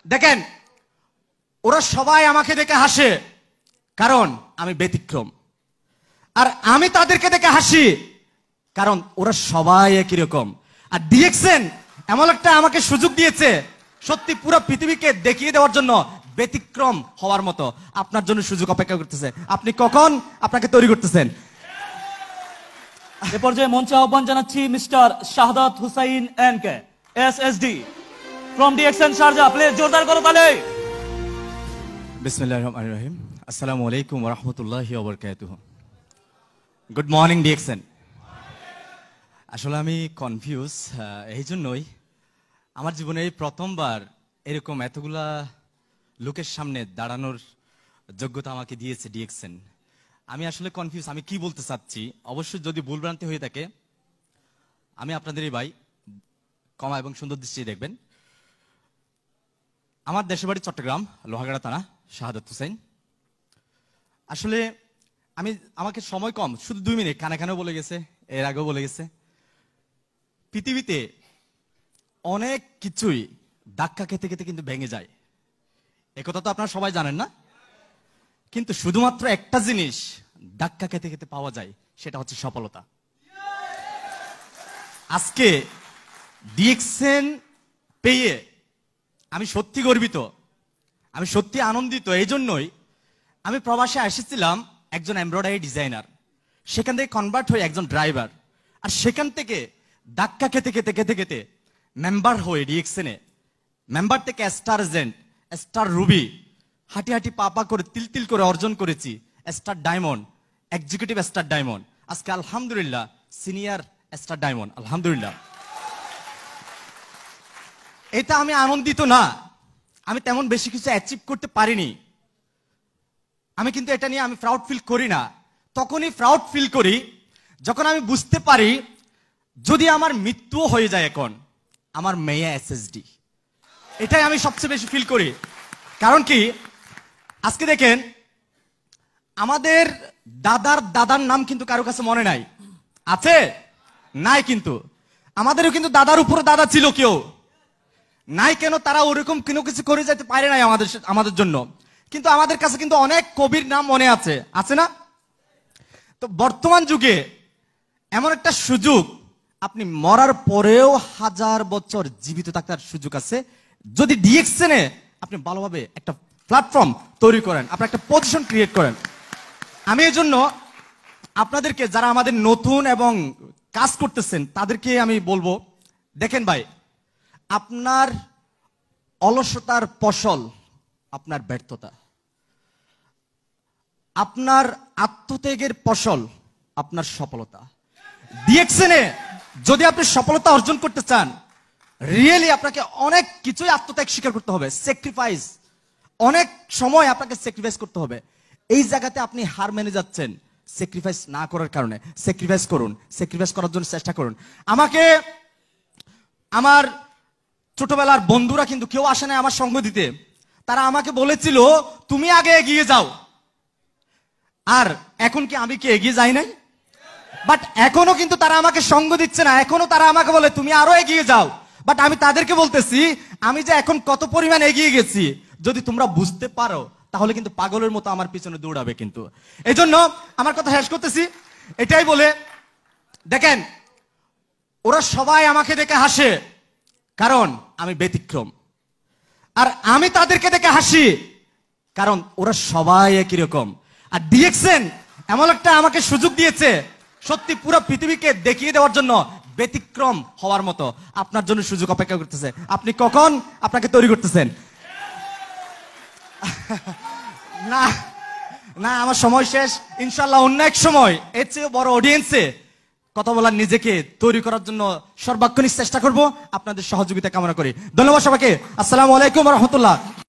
দেখেন, ওরা সবাই আমাকে দেখে হাসে কারণ আমি ব্যতিক্রম, আর আমি তাদেরকে দেখে হাসি কারণ ওরা সবাই একই রকম। আর ডিএক্সএন এমন একটা আমাকে সুযোগ দিয়েছে সত্যি পুরো পৃথিবীকে দেখিয়ে দেওয়ার জন্য, ব্যতিক্রম হওয়ার মতো। আপনার জন্য সুযোগ অপেক্ষা করতেছে, আপনি কখন আপনাকে তৈরি করতেছেন। এ পর্যায়ে মঞ্চে আহ্বান জানাচ্ছি mister Shahadat Hussain N K SSD from DXN Sharjah. Please জোরদার করো তালে। বিসমিল্লাহির রহমানির রহিম। আসসালামু আলাইকুম ওয়া রাহমাতুল্লাহি ওয়া বারাকাতুহু। Good morning DXN. আসলে আমি কনফিউজ, এই জন্যই আমার জীবনে এই প্রথমবার এরকম এতগুলা লোকের সামনে দাঁড়ানোর যোগ্যতা আমাকে দিয়েছে ডিএক্সএন। আমি আসলে কনফিউজ, আমি কি বলতে চাচ্ছি। অবশ্যই যদি ভুলভ্রান্তি হয়ে থাকে আমি আপনাদেরই ভাই, ক্ষমা এবং সুন্দর দৃষ্টি দেখবেন। আমার দেশের বাড়ি চট্টগ্রাম, লোহাগাড়া থানা, শাহাদাত হুসাইন। আসলে আমাকে সময় কম, শুধু 2 মিনিট, কানে কানেও বলে গেছে, এর আগেও বলে গেছে। পৃথিবীতে অনেক কিছুই ধাক্কা খেতে খেতে কিন্তু ভেঙে যায়, একথা তো আপনারা সবাই জানেন না? কিন্তু শুধুমাত্র একটা জিনিস ধাক্কা খেতে খেতে পাওয়া যায়, সেটা হচ্ছে সফলতা। আজকে ডিএক্সএন পেয়ে আমি সত্যি গর্বিত, আমি সত্যি আনন্দিত। এই জন্যই আমি প্রবাসে এসেছিলাম একজন এমব্রয়ডারি ডিজাইনার, সেখান থেকে কনভার্ট হয়ে একজন ড্রাইভার, আর সেখান থেকে ধাক্কা খেতে খেতে খেতে খেতে মেম্বার হয়ে ডিএক্সএনে, মেম্বার থেকে স্টার এজেন্ট, স্টার রুবি, হাঁটি হাঁটি পা করে তিল তিল করে অর্জন করেছি star diamond, executive star diamond, আজকে আলহামদুলিল্লাহ সিনিয়র স্টার ডায়মন্ড, আলহামদুলিল্লাহ। এটা আমি আনন্দিত না, আমি তেমন বেশি কিছু অ্যাচিভ করতে পারিনি, আমি কিন্তু এটা নিয়ে আমি প্রাউড ফিল করি না। তখনই প্রাউড ফিল করি যখন আমি বুঝতে পারি যদি আমার মৃত্যুও হয়ে যায় এখন, আমার মেয়ে এসএসডি, এটাই আমি সবচেয়ে বেশি ফিল করি। কারণ কি, আজকে দেখেন আমাদের দাদার দাদার নাম কিন্তু কারো কাছে মনে নাই, আছে নাই? কিন্তু আমাদেরও কিন্তু দাদার উপরে দাদা ছিল কেউ নাই, কেন তারা ওরকম কোনো কিছু করে যেতে পারে নাই আমাদের জন্য। কিন্তু আমাদের কাছে কিন্তু অনেক কবির নাম মনে আছে, আছে না? তো বর্তমান যুগে এমন একটা সুযোগ, আপনি মরার পরেও 1000 বছর জীবিত থাকার সুযোগ আছে যদি ডিএক্সএনে আপনি ভালোভাবে একটা প্ল্যাটফর্ম তৈরি করেন, আপনি একটা পজিশন ক্রিয়েট করেন। আমি এই জন্য আপনাদেরকে, যারা আমাদের নতুন এবং কাজ করতেছেন, তাদেরকে আমি বলবো, দেখেন ভাই, আপনার অলসতার ফসল আপনার ব্যর্থতা, আপনার আত্মত্যাগের ফসল আপনার সফলতা। ডিএক্সএনে যদি আপনি সফলতা অর্জন করতে চান, রিয়েলি আপনাকে অনেক কিছুই আত্মত্যাগ স্বীকার করতে হবে, স্যাক্রিফাইস, অনেক সময় আপনাকে স্যাক্রিফাইস করতে হবে। এই জায়গাতে আপনি হার মেনে যাচ্ছেন স্যাক্রিফাইস না করার কারণে। স্যাক্রিফাইস করুন, স্যাক্রিফাইস করার জন্য চেষ্টা করুন। আমাকে আমার ছোটবেলার বন্ধুরা কিন্তু কেউ আসে না আমার সঙ্গ দিতে, তারা আমাকে বলেছিল তুমি আগে এগিয়ে যাও। আর এখন কি আমি কি এগিয়ে যাই নাই? বাট এখনো কিন্তু তারা আমাকে সঙ্গ দিচ্ছে না, এখনো তারা আমাকে বলে তুমি আরো এগিয়ে যাও। বাট আমি তাদেরকে বলতেছি আমি যে এখন কত পরিমাণ এগিয়ে গেছি, যদি তোমরা বুঝতে পারো তাহলে কিন্তু পাগলের মতো আমার পিছনে দৌড়াবে। কিন্তু এই জন্য আমার কথা শেষ করতেছি এটাই বলে, দেখেন, ওরা সবাই আমাকে দেখে হাসে কারণ আমি ব্যতিক্রম, আর আমি তাদেরকে দেখে হাসি কারণ ওরা সবাই একই রকম। আর ডিএক্সএন এমন একটা আমাকে সুযোগ দিয়েছে সত্যি পুরো পৃথিবীকে দেখিয়ে দেওয়ার জন্য, ব্যতিক্রম হওয়ার মতো। আপনার জন্য সুযোগ অপেক্ষা করতেছে, আপনি কখন আপনাকে তৈরি করতেছেন। না না, আমার সময় শেষ, ইনশাল্লাহ অন্য এক সময় এর চেয়ে বড় অডিয়েন্সে কথা বলার, নিজেকে তৈরি করার জন্য সর্বাক্ষণিক চেষ্টা করব। আপনাদের সহযোগিতা কামনা করি। ধন্যবাদ সবাইকে। আসসালামু আলাইকুম ওয়া রাহমাতুল্লাহ।